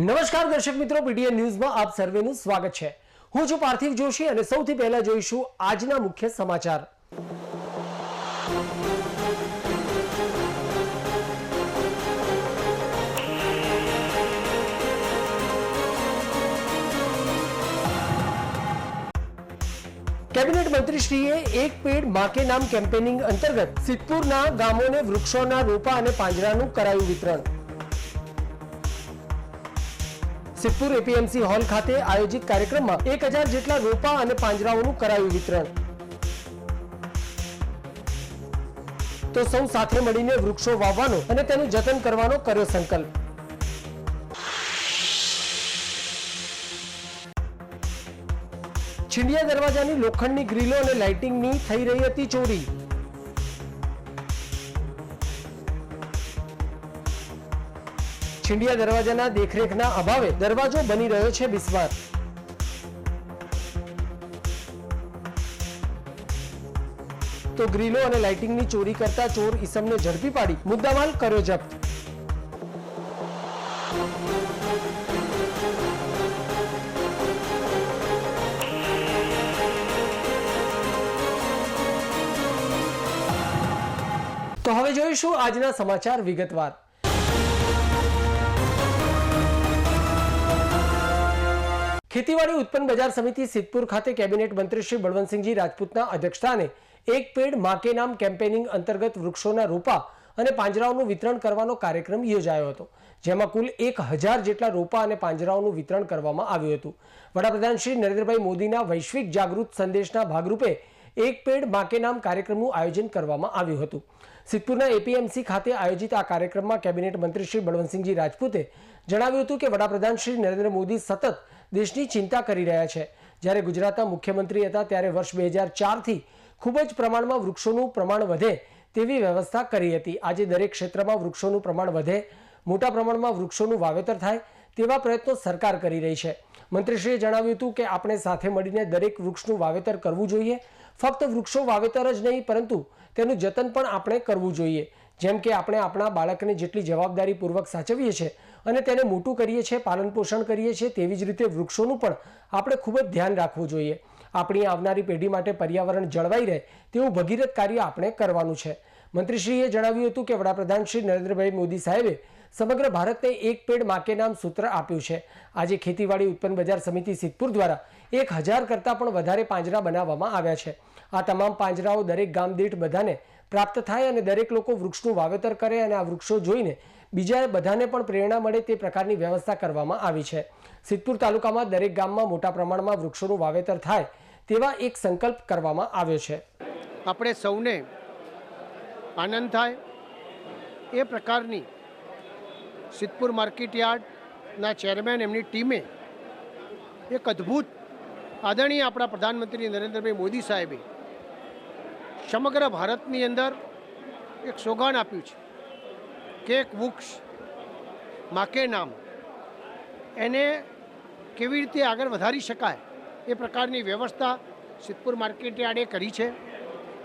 નમસ્કાર દર્શક મિત્રો, પીટીએન ન્યૂઝમાં આપ સર્વેનું સ્વાગત છે। હું છું પાર્થિવ જોશી અને સૌથી પહેલા જોઈશું આજના મુખ્ય સમાચાર। કેબિનેટ મંત્રીશ્રીએ એક પેડ માં કે નામ કેમ્પેનિંગ અંતર્ગત સિદ્ધપુરના ગામોને વૃક્ષોના રોપા અને પાંજરાનું કરાયું વિતરણ। સિદ્ધપુર એપીએમસી હોલ ખાતે આયોજિત કાર્યક્રમમાં 1000 જેટલા રોપા અને પાંજરાઓનું કરાયું વિતરણ। તો સૌ સાથે મળીને વૃક્ષો વાવવાનો અને તેનું જતન કરવાનો કર્યો સંકલ્પ। છીંડિયા દરવાજાની લોખંડની ગ્રીલો અને લાઇટિંગની થઈ રહી હતી ચોરી। છીંડિયા દરવાજાના દેખરેખના અભાવે દરવાજો બની રહ્યો છે બિસ્માર। તો ગ્રીલો અને લાઇટિંગની ચોરી કરતા ચોર ઈસમને ઝડપી પાડી મુદ્દામાલ કર્યો જપ્ત। તો હવે જોઈશું આજના સમાચાર વિગતવાર। ખેતીવાડી ઉત્પન્ન બજાર સમિતિ સિદ્ધપુર ખાતે કેબિનેટ મંત્રી શ્રી બળવંતસિંહજી રાજપૂતના અધ્યક્ષસ્થાને એક પેડ માં કે નામ કેમ્પેનિંગ અંતર્ગત વૃક્ષોના રોપા અને પાંજરાઓનું વિતરણ કરવાનો કાર્યક્રમ યોજાયો હતો, જેમાં કુલ 1000 જેટલા રોપા અને પાંજરાઓનું વિતરણ કરવામાં આવ્યું હતું। વડાપ્રધાન શ્રી નરેન્દ્રભાઈ મોદીના વૈશ્વિક જાગૃત સંદેશના ભાગરૂપે એક પેડ માં કે નામ કાર્યક્રમનું આયોજન કરવામાં આવ્યું હતું। સિદ્ધપુરના એપીએમસી ખાતે આયોજિત આ કાર્યક્રમમાં કેબિનેટ મંત્રી શ્રી બળવંતસિંહજી રાજપૂતે જણાવ્યું હતું કે વડાપ્રધાન શ્રી નરેન્દ્ર મોદી સતત દેશની ચિંતા કરી રહ્યા છે। જ્યારે ગુજરાતના મુખ્યમંત્રી હતા ત્યારે વર્ષ 2004 થી ખૂબ જ પ્રમાણમાં વૃક્ષોનું પ્રમાણ વધે તેવી વ્યવસ્થા કરી હતી। આજે દરેક ક્ષેત્રમાં વૃક્ષોનું પ્રમાણ વધે, મોટા પ્રમાણમાં વૃક્ષોનું વાવેતર થાય તેવા પ્રયત્નો સરકાર કરી રહી છે। મંત્રીશ્રીએ જણાવ્યું હતું કે આપણે સાથે મળીને દરેક વૃક્ષનું વાવેતર કરવું જોઈએ। ફક્ત વૃક્ષો વાવેતર જ નહીં પરંતુ તેનું જતન પણ આપણે કરવું જોઈએ। જેમ કે આપણે આપણા બાળકને જેટલી જવાબદારીપૂર્વક સાચવીએ છીએ અને તેને મોટું કરીએ છીએ, પાલન પોષણ કરીએ છીએ, તેવી જ રીતે વૃક્ષોનું પણ આપણે ખૂબ જ ધ્યાન રાખવું જોઈએ। આપણી આવનારી પેઢી માટે પર્યાવરણ જળવાઈ રહે તેવું ભગીરથ કાર્ય આપણે કરવાનું છે। મંત્રીશ્રીએ જણાવ્યું હતું કે વડાપ્રધાન શ્રી નરેન્દ્રભાઈ મોદી સાહેબે સમગ્ર ભારતને એક પેડ માં કે નામ સૂત્ર આપ્યું છે। આજે ખેતીવાડી ઉત્પન્ન બજાર સમિતિ સિદ્ધપુર દ્વારા 1000 કરતાં પણ વધારે પાંજરા બનાવવામાં આવ્યા છે। આ તમામ પાંજરાઓ દરેક ગામ દીઠ બધાને પ્રાપ્ત થાય અને દરેક લોકો વૃક્ષનું વાવેતર કરે અને આ વૃક્ષો જોઈને બીજા બધાને પણ પ્રેરણા મળે તે પ્રકારની વ્યવસ્થા કરવામાં આવી છે। સિદ્ધપુર તાલુકામાં દરેક ગામમાં મોટા પ્રમાણમાં વૃક્ષોનું વાવેતર થાય તેવા એક સંકલ્પ કરવામાં આવ્યો છે। આપણે સૌને આનંદ થાય એ પ્રકારની સિદ્ધપુર માર્કેટ યાર્ડના ચેરમેન એમની ટીમે એક અદ્ભુત આદરણીય આપણા પ્રધાનમંત્રી નરેન્દ્રભાઈ મોદી સાહેબે સમગ્ર ભારતની અંદર એક સોગાન આપ્યું છે કે એક વૃક્ષ માં કે નામ એને કેવી રીતે આગળ વધારી શકાય એ પ્રકારની વ્યવસ્થા સિદ્ધપુર માર્કેટ યાર્ડે કરી છે।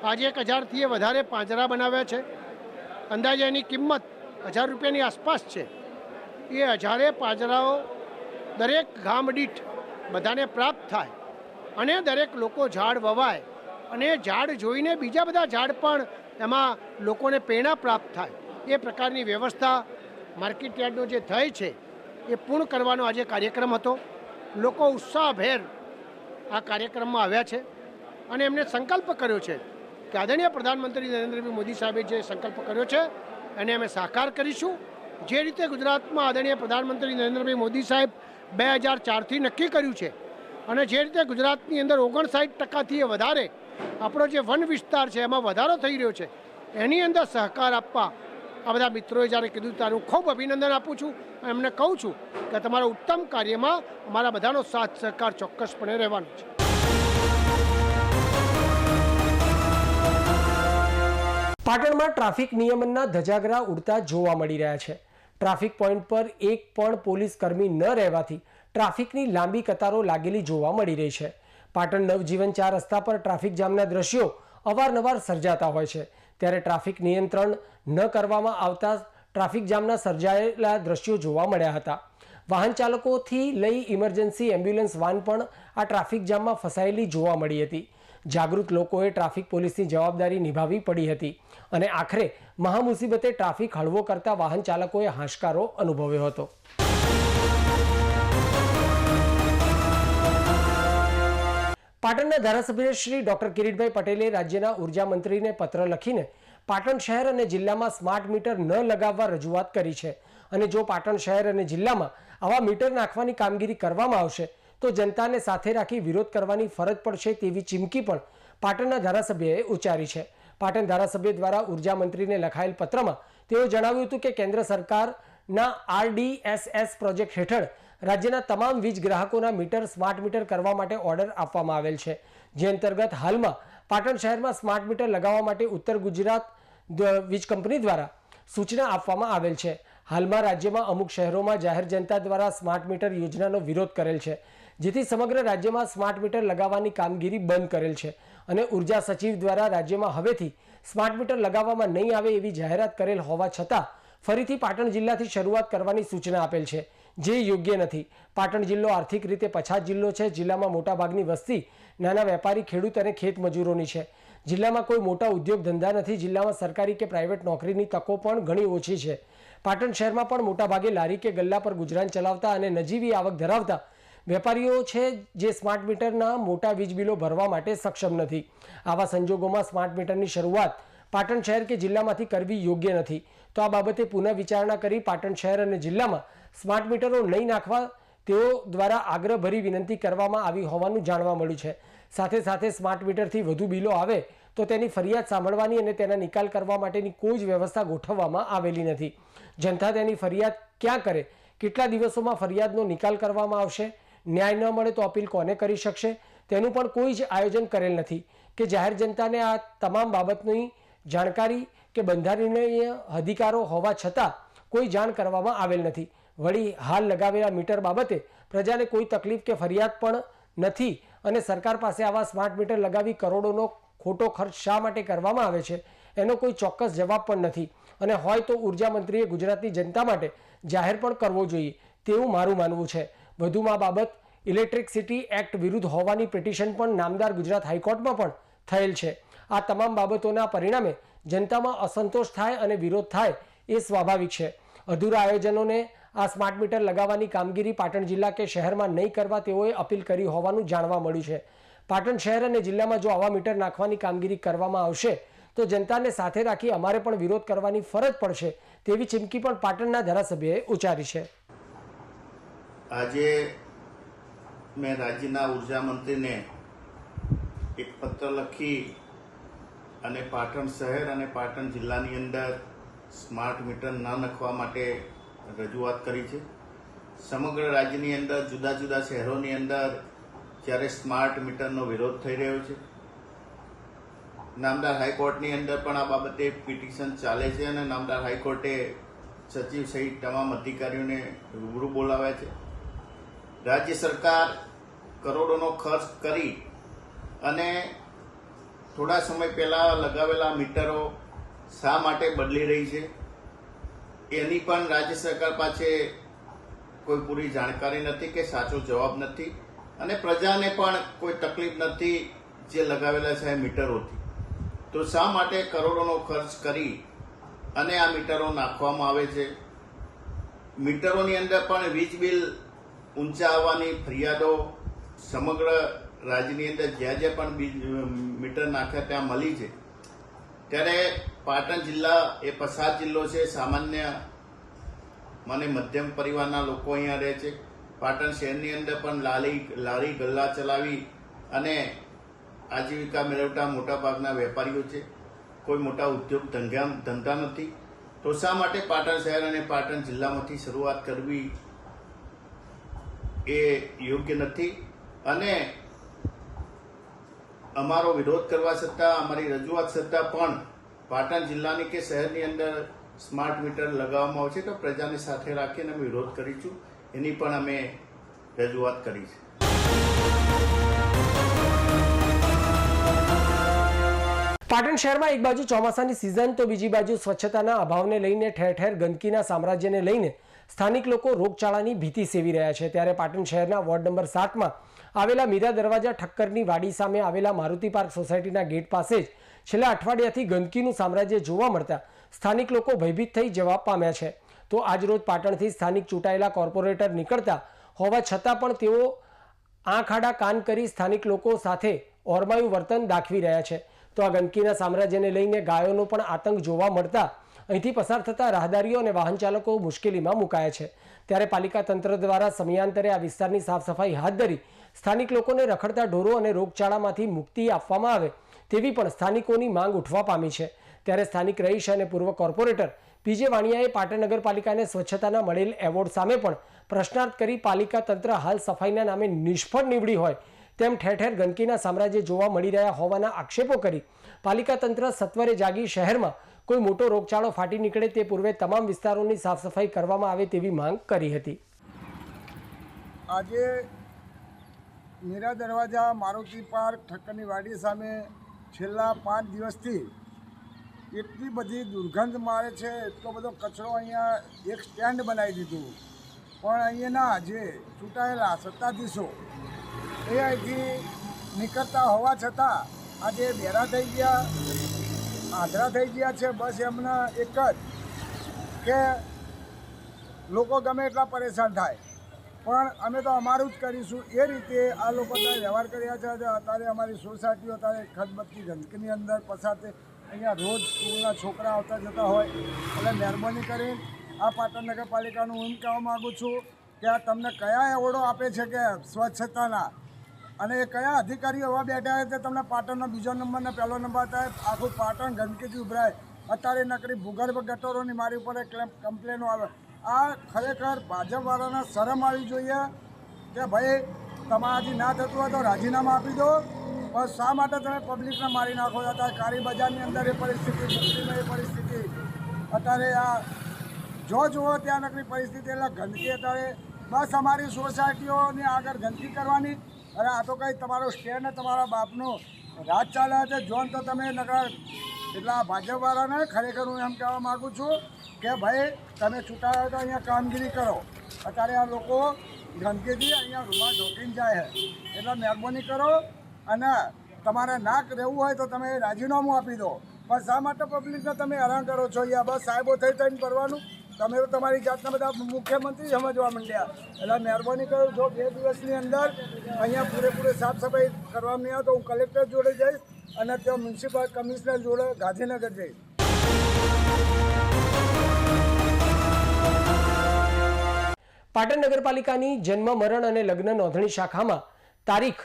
આજે 1000થી વધારે પાંજરા બનાવ્યા છે। અંદાજે એની કિંમત 1000 રૂપિયાની આસપાસ છે। એ 1000 પાંજરાઓ દરેક ગામ દીઠ બધાને પ્રાપ્ત થાય અને દરેક લોકો ઝાડ વવાય અને ઝાડ જોઈને બીજા બધા ઝાડ પણ એમાં લોકોને પ્રેરણા પ્રાપ્ત થાય એ પ્રકારની વ્યવસ્થા માર્કેટ યાર્ડનો જે થઈ છે એ પૂર્ણ કરવાનો આજે કાર્યક્રમ હતો। લોકો ઉત્સાહભેર આ કાર્યક્રમમાં આવ્યા છે અને એમને સંકલ્પ કર્યો છે કે આદરણીય પ્રધાનમંત્રી નરેન્દ્રભાઈ મોદી સાહેબે જે સંકલ્પ કર્યો છે એને અમે સાકાર કરીશું। જે રીતે ગુજરાતમાં આદરણીય પ્રધાનમંત્રી નરેન્દ્રભાઈ મોદી સાહેબ 2004થી નક્કી કર્યું છે અને જે રીતે ગુજરાતની અંદર 59%થી વધારે આપણો જે વન વિસ્તાર છે એમાં વધારો થઈ રહ્યો છે, એની અંદર સહકાર આપવા આ બધા મિત્રોએ જ્યારે કીધું ત્યારે હું ખૂબ અભિનંદન આપું છું અને એમને કહું છું કે તમારા ઉત્તમ કાર્યમાં અમારા બધાનો સાથ સહકાર ચોક્કસપણે રહેવાનો છે। પાટણમાં ટ્રાફિક નિયમનના ધજાગરા ઉડતા જોવા મળી રહ્યા છે। ટ્રાફિક પોઈન્ટ પર એક પણ પોલીસ કર્મી ન રહેવાથી ટ્રાફિકની લાંબી કતારો લાગેલી જોવા મળી રહી છે। પાટણ નવજીવન 4 રસ્તા પર ટ્રાફિક જામના દ્રશ્યો અવારનવાર સર્જાતા હોય છે, ત્યારે ટ્રાફિક નિયંત્રણ ન કરવામાં આવતા ટ્રાફિક જામના સર્જાયેલા દ્રશ્યો જોવા મળ્યા હતા। વાહન ચાલકોથી લઈ ઇમરજન્સી એમ્બ્યુલન્સ વાન પણ આ ટ્રાફિક જામમાં ફસાયેલી જોવા મળી હતી. જાગૃત લોકોએ ટ્રાફિક પોલીસની જવાબદારી નિભાવવી પડી હતી અને આખરે મહામુસીબતે ટ્રાફિક હળવો કરતા વાહન ચાલકોએ હાશકારો અનુભવ્યો હતો. પાટણના ધારાસભ્ય શ્રી ડોક્ટર કિરીટભાઈ પટેલે રાજ્યના ઉર્જા મંત્રીને પત્ર લખીને પાટણ શહેર અને જિલ્લામાં સ્માર્ટ મીટર ન લગાવવા રજૂઆત કરી છે અને જો પાટણ શહેર અને જિલ્લામાં આવા મીટર નાખવાની કામગીરી કરવામાં આવશે તો જનતાને સાથે રાખી વિરોધ કરવાની ફરજ પડશે તેવી ચીમકી પણ પાટણના ધારાસભ્યએ ઉચ્ચારી છે. પાટણ ધારાસભ્ય દ્વારા ઉર્જા મંત્રીને લખાયેલ પત્રમાં તેઓ જણાવ્યું હતું કે કેન્દ્ર સરકારના RDSS પ્રોજેક્ટ હેઠળ રાજ્યના તમામ વીજ ગ્રાહકોના મીટર સ્માર્ટ મીટર કરવા માટે ઓર્ડર આપવામાં આવેલ છે, જે અંતર્ગત હાલમાં પાટણ શહેરમાં સ્માર્ટ મીટર લગાવવા માટે ઉત્તર ગુજરાત વીજ કંપની દ્વારા સૂચના આપવામાં આવેલ છે. હાલમાં રાજ્યમાં અમુક શહેરોમાં જાહેર જનતા દ્વારા સ્માર્ટ મીટર યોજનાનો વિરોધ કરેલ છે, જેથી સમગ્ર રાજ્યમાં સ્માર્ટ મીટર લગાવવાની કામગીરી બંધ કરેલ છે અને ઉર્જા સચિવ દ્વારા રાજ્યમાં હવેથી સ્માર્ટ મીટર લગાવવામાં નહીં આવે એવી જાહેરાત કરેલ હોવા છતાં ફરીથી પાટણ જિલ્લાથી શરૂઆત કરવાની સૂચના આપેલ છે, જે યોગ્ય નથી. પાટણ જિલ્લો આર્થિક રીતે પછાત જિલ્લો છે. જિલ્લામાં મોટાભાગની વસ્તી નાના વેપારી, ખેડૂત અને ખેત મજૂરોની છે. જિલ્લામાં કોઈ મોટા ઉદ્યોગ ધંધા નથી. જિલ્લામાં સરકારી કે પ્રાઇવેટ નોકરીની તકો પણ ઘણી ઓછી છે. પાટણ શહેરમાં પણ મોટાભાગે લારી કે ગલ્લા પર ગુજરાન ચલાવતા અને નજીવી આવક ધરાવતા વેપારીઓ છે, જે સ્માર્ટ મીટરના મોટા વીજ બિલો ભરવા માટે સક્ષમ નથી. આવા સંજોગોમાં સ્માર્ટ મીટરની શરૂઆત પાટણ શહેર કે જિલ્લામાંથી કરવી યોગ્ય નથી. તો આ બાબતે પુનઃ વિચારણા કરી પાટણ શહેર અને જિલ્લામાં સ્માર્ટ મીટરો નહીં નાખવા તેઓ દ્વારા આગ્રહભરી વિનંતી કરવામાં આવી હોવાનું જાણવા મળ્યું છે. સાથે સાથે સ્માર્ટ મીટરથી વધુ બિલો આવે તો તેની ફરિયાદ સાંભળવાની અને તેના નિકાલ કરવા માટેની કોઈ જ વ્યવસ્થા ગોઠવવામાં આવેલી નથી. જનતા તેની ફરિયાદ ક્યાં કરે, કેટલા દિવસોમાં ફરિયાદનો નિકાલ કરવામાં આવશે, ન્યાય ન મળે તો અપીલ કોને કરી શકશે, તેનું પણ કોઈ જ આયોજન કરેલ નથી કે જાહેર જનતાને આ તમામ બાબતની જાણકારી કે બંધારણીય અધિકારો હોવા છતાં કોઈ જાણ કરવામાં આવેલ નથી. વળી હાલ લગાવેલા મીટર બાબતે પ્રજાને કોઈ તકલીફ કે ફરિયાદ પણ નથી અને સરકાર પાસે આવા સ્માર્ટ મીટર લગાવી કરોડોનો ખોટો ખર્ચ શા માટે કરવામાં આવે છે એનો કોઈ ચોક્કસ જવાબ પણ નથી અને હોય તો ઉર્જા મંત્રીએ ગુજરાતની જનતા માટે જાહેર પણ કરવો જોઈએ તેવું મારું માનવું છે. વધુમાં બાબત ઇલેક્ટ્રિસિટી એક્ટ વિરુદ્ધ હોવાની પિટિશન પણ નામદાર ગુજરાત હાઈકોર્ટમાં પણ થયેલ છે. આ તમામ બાબતોના પરિણામે જનતામાં અસંતોષ થાય અને વિરોધ થાય એ સ્વાભાવિક છે. અધૂરા આયોજનોને આ સ્માર્ટ મીટર લગાવવાની કામગીરી પાટણ જિલ્લા કે શહેરમાં નહીં કરવા તેઓએ અપીલ કરી હોવાનું જાણવા મળ્યું છે. પાટણ શહેર અને જિલ્લામાં જો આવા મીટર નાખવાની કામગીરી કરવામાં આવશે તો જનતાને સાથે રાખી અમારે પણ વિરોધ કરવાની ફરજ પડશે તેવી ચીમકી પણ પાટણના ધારાસભ્યએ ઉચ્ચારી છે. આજે મેં રાજ્યના ઉર્જા મંત્રીને એક પત્ર લખી અને પાટણ શહેર અને પાટણ જિલ્લાની અંદર સ્માર્ટ મીટર ન નાખવા માટે રજૂઆત કરી છે. સમગ્ર રાજ્યની અંદર જુદા જુદા શહેરોની અંદર જ્યારે સ્માર્ટ મીટરનો વિરોધ થઈ રહ્યો છે, નામદાર હાઈકોર્ટની અંદર પણ આ બાબતે પિટિશન ચાલે છે અને નામદાર હાઈકોર્ટે સચિવ સહિત તમામ અધિકારીઓને રૂબરૂ બોલાવ્યા છે. રાજ્ય સરકાર કરોડોનો ખર્ચ કરી અને થોડા સમય પહેલાં લગાવેલા મીટરો શા માટે બદલી રહી છે એની પણ રાજ્ય સરકાર પાસે કોઈ પૂરી જાણકારી નથી કે સાચો જવાબ નથી અને પ્રજાને પણ કોઈ તકલીફ નથી જે લગાવેલા છે મીટરોથી. તો શા માટે કરોડોનો ખર્ચ કરી અને આ મીટરો નાખવામાં આવે છે? મીટરોની અંદર પણ વીજ બિલ ઊંચા આવવાની ફરિયાદો સમગ્ર રાજ્યની અંદર જ્યાં જ્યાં પણ મીટર નાખ્યા ત્યાં મળી છે. ત્યારે પાટણ જિલ્લા એ પછાત જિલ્લો છે. સામાન્ય મને મધ્યમ પરિવારના લોકો અહીંયા રહે છે. પાટણ શહેરની અંદર પણ લારી ગલ્લા ચલાવી અને આજીવિકા મેળવતા મોટાભાગના વેપારીઓ છે. કોઈ મોટા ઉદ્યોગ ધંધા નથી. તો શા માટે પાટણ શહેર અને પાટણ જિલ્લામાંથી શરૂઆત કરવી એ યોગ્ય નથી અને અમારો વિરોધ કરવા છતાં, અમારી રજૂઆત છતાં પણ પાટણ જિલ્લાની કે શહેરની અંદર સ્માર્ટ મીટર લગાવવામાં આવશે તો પ્રજાને સાથે રાખીને અમે વિરોધ કરીશું. એની પણ અમે રજૂઆત કરી છે. પાટણ શહેરમાં એક બાજુ ચોમાસાની સિઝન તો બીજી બાજુ સ્વચ્છતાના અભાવને લઈને ઠેર ઠેર ગંદકીના સામ્રાજ્યને લઈને સ્થાનિક લોકો રોગચાળાની ભીતિ સેવી રહ્યા છે. ત્યારે પાટણ શહેરના વોર્ડ નંબર 7માં આવેલા મીરા દરવાજા ઠક્કરની વાડી સામે આવેલા મારુતિ પાર્ક સોસાયટીના ગેટ પાસે જ છેલ્લા અઠવાડિયાથી ગંદકીનું સામ્રાજ્ય જોવા મળતા સ્થાનિક લોકો ભયભીત થઈ જવા પામ્યા છે. તો આજરોજ પાટણથી સ્થાનિક ચૂંટાયેલા કોર્પોરેટર નીકળતા હોવા છતાં પણ તેઓ આંખ આડા કાન કરી સ્થાનિક લોકો સાથે ઓરમાયું વર્તન દાખવી રહ્યા છે. તો આ ગંદકીના સામ્રાજ્યને લઈને ગાયોનો પણ આતંક જોવા મળતા અહીંથી પસાર થતા રાહદારીઓ અને વાહન ચાલકો મુશ્કેલીમાં મુકાયા છે. ત્યારે પાલિકા તંત્ર દ્વારા સમયાંતરે આ વિસ્તારની સાફ સફાઈ હાથ ધરી સ્થાનિક લોકોને રખડતા ઢોરો અને રોગચાળામાંથી મુક્તિ આપવામાં આવે તેવી પણ સ્થાનિકોની માંગ ઉઠવા પામી છે. ત્યારે સ્થાનિક રહીશ અને પૂર્વ કોર્પોરેટર પીજે વાણિયાએ પાટણ નગરપાલિકાને સ્વચ્છતાના મળેલ એવોર્ડ સામે પણ પ્રશ્નાર્થ કરી પાલિકા તંત્ર હાલ સફાઈના નામે નિષ્ફળ નીવડી હોય તેમ ઠેર ઠેર ગંદકીના સામ્રાજ્ય જોવા મળી રહ્યા હોવાના આક્ષેપો કરી પાલિકા તંત્ર સત્વરે જાગી શહેરમાં કોઈ મોટો રોગચાળો ફાટી નીકળે તે પૂર્વે તમામ વિસ્તારોની સાફ સફાઈ કરવામાં આવે તેવી માંગ કરી હતી. આજે મીરા દરવાજા મારુતિ પાર્ક ઠક્કરની વાડી સામે છેલ્લા 5 દિવસથી એટલી બધી દુર્ગંધ મારે છે, એટલો બધો કચરો અહીંયા એક સ્ટેન્ડ બનાવી દીધું. પણ અહીંયાના જે ચૂંટાયેલા સત્તાધીશો એ અહીંથી નીકળતા હોવા છતાં આજે બેરા થઈ ગયા, આંધળા થઈ ગયા છે. બસ એમના એક જ કે લોકો ગમે એટલા પરેશાન થાય પણ અમે તો અમારું જ કરીશું એ રીતે આ લોકો અત્યારે વ્યવહાર કર્યા છે. અત્યારે અમારી સોસાયટીઓ અત્યારે ખદબદતી ગંદકીની અંદર પસાર થઈ. અહીંયા રોજ સ્કૂલના છોકરા આવતા જતા હોય એટલે મહેરબાની કરીને આ પાટણ નગરપાલિકાનું હું કહેવા માગું છું કે આ તમને કયા એવોર્ડો આપે છે કે સ્વચ્છતાના, અને એ કયા અધિકારીઓ એવા બેઠા છે તમને પાટણનો બીજો નંબર ને પહેલો નંબર થાય. આખું પાટણ ગંદકીથી ઉભરાય. અત્યારે નકરી ભૂગર્ભ ગટરોની મારી ઉપર કમ્પ્લેનો આવે. આ ખરેખર ભાજપવાળાને શરમ આવી જોઈએ કે ભાઈ તમારાથી ના થતું હોય તો રાજીનામા આપી દો, પણ શા માટે તમે પબ્લિકને મારી નાખો? અત્યારે કાળી બજારની અંદર એ પરિસ્થિતિ, મુસ્લિમની એ પરિસ્થિતિ, અત્યારે આ જો જુઓ ત્યાં નકરી પરિસ્થિતિ. એટલે ગંદકી અત્યારે બસ અમારી સોસાયટીઓની આગળ ગંદકી કરવાની. અરે આ તો કંઈ તમારો સ્ટેન્ડ તમારા બાપનો રાજ ચાલે છે જોન તો તમે નકર. એટલે આ ભાજપવાળાને ખરેખર હું એમ કહેવા માગું છું કે ભાઈ તમે છૂટાયા તો અહીંયા કામગીરી કરો. અત્યારે આ લોકો ગંદકીથી અહીંયા રૂમા ઢોકીને જાય છે. એટલે મહેરબાની કરો અને તમારે ના રહેવું હોય તો તમે રાજીનામું આપી દો. બસ શા માટે પબ્લિકને તમે હેરાન કરો છો? અહીંયા બસ સાહેબો થઈ થઈને કરવાનું. તમે તો તમારી જાતના બધા મુખ્યમંત્રી સમજવા માંડ્યા. એટલે મહેરબાની કરું, જો 2 દિવસની અંદર અહીંયા પૂરેપૂરી સાફ સફાઈ કરવામાં નહીં આવે તો હું કલેક્ટર જોડે જઈશ અને ત્યાં મ્યુનિસિપલ કમિશનર જોડે ગાંધીનગર જઈશ. પાટણ નગરપાલિકાની જન્મ મરણ અને લગ્ન નોંધણી શાખામાં તારીખ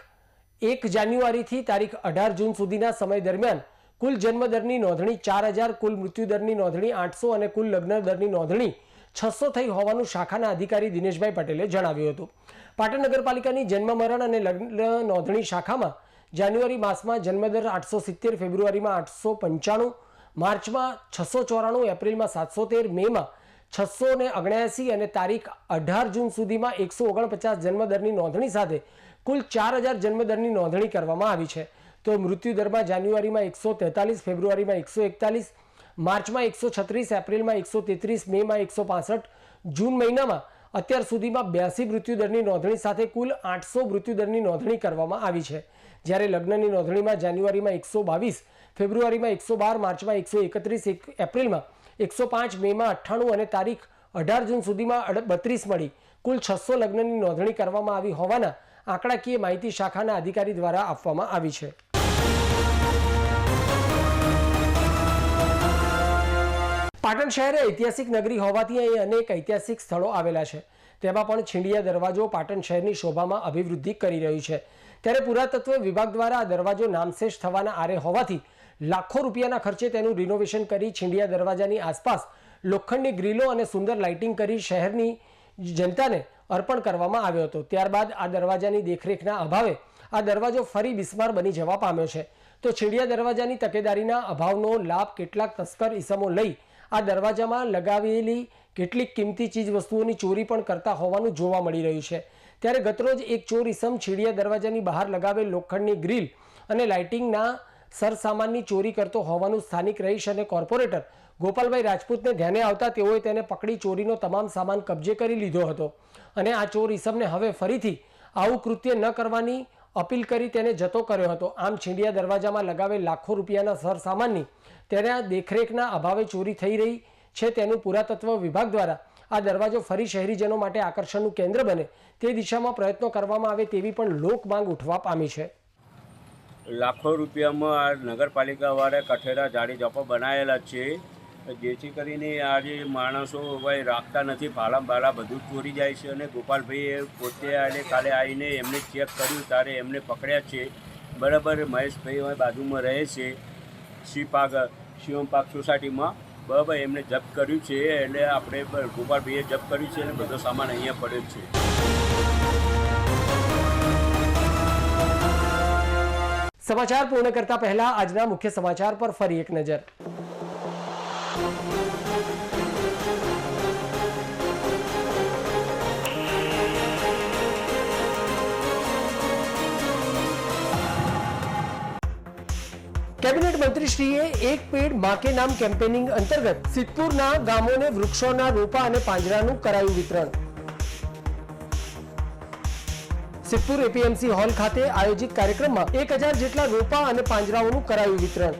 1 જાન્યુઆરીથી તારીખ 18 જૂન સુધીના સમય દરમિયાન કુલ જન્મદરની નોંધણી 4000, કુલ મૃત્યુદરની નોંધણી 800 અને કુલ લગ્ન દરની નોંધણી 600 થઈ હોવાનું શાખાના અધિકારી દિનેશભાઈ પટેલે જણાવ્યું હતું. પાટણ નગરપાલિકાની જન્મ મરણ અને લગ્ન નોંધણી શાખામાં જાન્યુઆરી માસમાં જન્મદર 870, ફેબ્રુઆરીમાં 895, માર્ચમાં 694, એપ્રિલમાં 713, મેમાં 679 અને તારીખ 18 જૂન સુધીમાં 149 જન્મદરની નોંધણી સાથે કુલ 4000 જન્મદરની નોંધણી કરવામાં આવી છે. તો મૃત્યુદરમાં જાન્યુઆરીમાં 143, ફેબ્રુઆરીમાં 141, માર્ચમાં 136, એપ્રિલમાં 133, મેમાં 165, જૂન મહિનામાં અત્યાર સુધીમાં 82 મૃત્યુદરની નોંધણી સાથે કુલ 800 મૃત્યુદરની નોંધણી કરવામાં આવી છે. જ્યારે લગ્નની નોંધણીમાં જાન્યુઆરીમાં 122, ફેબ્રુઆરીમાં 112, માર્ચમાં 131, એપ્રિલમાં 105, મેમાં 98 અને તારીખ 18 જૂન સુધીમાં 32 મળી કુલ 600 લગ્નની નોંધણી કરવામાં આવી હોવાના આંકડાકીય માહિતી શાખાના અધિકારી દ્વારા આપવામાં આવી છે. પાટણ શહેર ઐતિહાસિક નગરી હોવાથી અહીં અનેક ઐતિહાસિક સ્થળો આવેલા છે. તેમાં પણ છીંડિયા દરવાજો પાટણ શહેરની શોભામાં અભિવૃદ્ધિ કરી રહ્યું છે. ત્યારે પુરાતત્વ વિભાગ દ્વારા આ દરવાજો નામશેષ થવાના આરે હોવાથી લાખો રૂપિયાના ખર્ચે તેનું રિનોવેશન કરી છીંડિયા દરવાજાની આસપાસ લોખંડની ગ્રીલો અને સુંદર લાઇટિંગ કરી શહેરની જનતાને અર્પણ કરવામાં આવ્યો હતો. ત્યારબાદ આ દરવાજાની દેખરેખના અભાવે આ દરવાજો ફરી બિસ્માર બની જવા પામ્યો છે. તો છીંડિયા દરવાજાની તકેદારીના અભાવનો લાભ કેટલાક તસ્કર ઈસમો લઈ આ દરવાજામાં લગાવેલી કેટલીક કિંમતી ચીજ વસ્તુઓની ચોરી પણ કરતા હોવાનું જોવા મળી રહ્યું છે. ત્યારે ગતરોજ એક ચોર ઈસમ છીંડિયા દરવાજાની બહાર લગાવેલ લોખંડની ગ્રીલ અને લાઇટિંગના સરસામાનની ચોરી કરતો હોવાનું સ્થાનિક રહીશ અને કોર્પોરેટર ગોપાલભાઈ રાજપૂતને ધ્યાને આવતા તેઓએ તેને પકડી ચોરીનો તમામ સામાન કબજે કરી લીધો હતો અને આ ચોર ઈસમને હવે ફરીથી આવું કૃત્ય ન કરવાની અપીલ કરી તેને જતો કર્યો હતો. આમ છીંડિયા દરવાજામાં લગાવેલ લાખો રૂપિયાના સરસામાનની તેના દેખરેખના અભાવે ચોરી થઈ રહી છે. તેનું પુરાતત્વ વિભાગ દ્વારા આ દરવાજો ફરી શહેરીજનો માટે આકર્ષણનું કેન્દ્ર બને તે દિશામાં પ્રયત્નો કરવામાં આવે તેવી પણ લોક માંગ ઉઠવા પામી છે. લાખો રૂપિયામાં આ નગરપાલિકાવાળા કઠેરા જાડી જોપો બનાવેલા છે, જેથી કરીને આજે માણસો ભાઈ રાખતા નથી, ફાળા બાળા બધું ચોરી જાય છે. અને ગોપાલભાઈએ પોતે આજે કાલે આવીને એમને ચેક કર્યું ત્યારે એમને પકડ્યા છે. બરાબર, મહેશભાઈ બાજુમાં રહે છે શિવમ પાક સોસાયટીમાં. બરાબર, એમને જપ્ત કર્યું છે. એટલે આપણે ગોપાલભાઈએ જપ્ત કર્યું છે અને બધો સામાન અહીંયા પડ્યો છે. સમાચાર પૂર્ણ કરતા પહેલા આજના મુખ્ય સમાચાર પર ફરી એક નજર. કેબિનેટ મંત્રીશ્રીએ એક પેડ માં કે નામ કેમ્પેનિંગ અંતર્ગત સિદ્ધપુરના ગામોને વૃક્ષોના રોપા અને પાંજરાનું કરાયું વિતરણ. સિદ્ધપુર એપીએમસી હોલ ખાતે આયોજિત કાર્યક્રમમાં 1000 જેટલા રોપા અને પાંજરાઓનું કરાયું વિતરણ.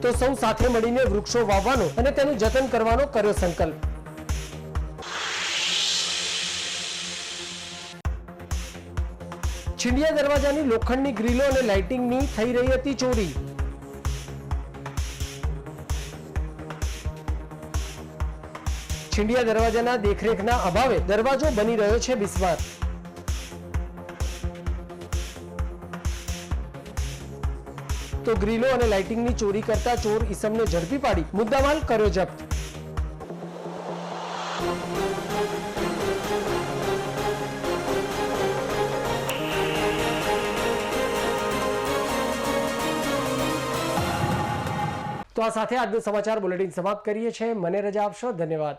તો સૌ સાથે મળીને વૃક્ષો વાવવાનો અને તેનું જતન કરવાનો કર્યો સંકલ્પ. છીંડિયા દરવાજાની લોખંડની ગ્રીલો અને લાઇટિંગની થઈ રહી હતી ચોરી. છીંડિયા દરવાજાના દેખરેખના અભાવે દરવાજો બની રહ્યો છે બિસ્માર. તો ગ્રીલો અને લાઇટિંગની ચોરી કરતા ચોર ઈસમને ઝડપી પાડી મુદ્દામાલ કર્યો જપ્ત. તો આ સાથે આજનું સમાચાર બુલેટિન સમાપ્ત કરીએ છીએ. મને રજા આપશો. ધન્યવાદ.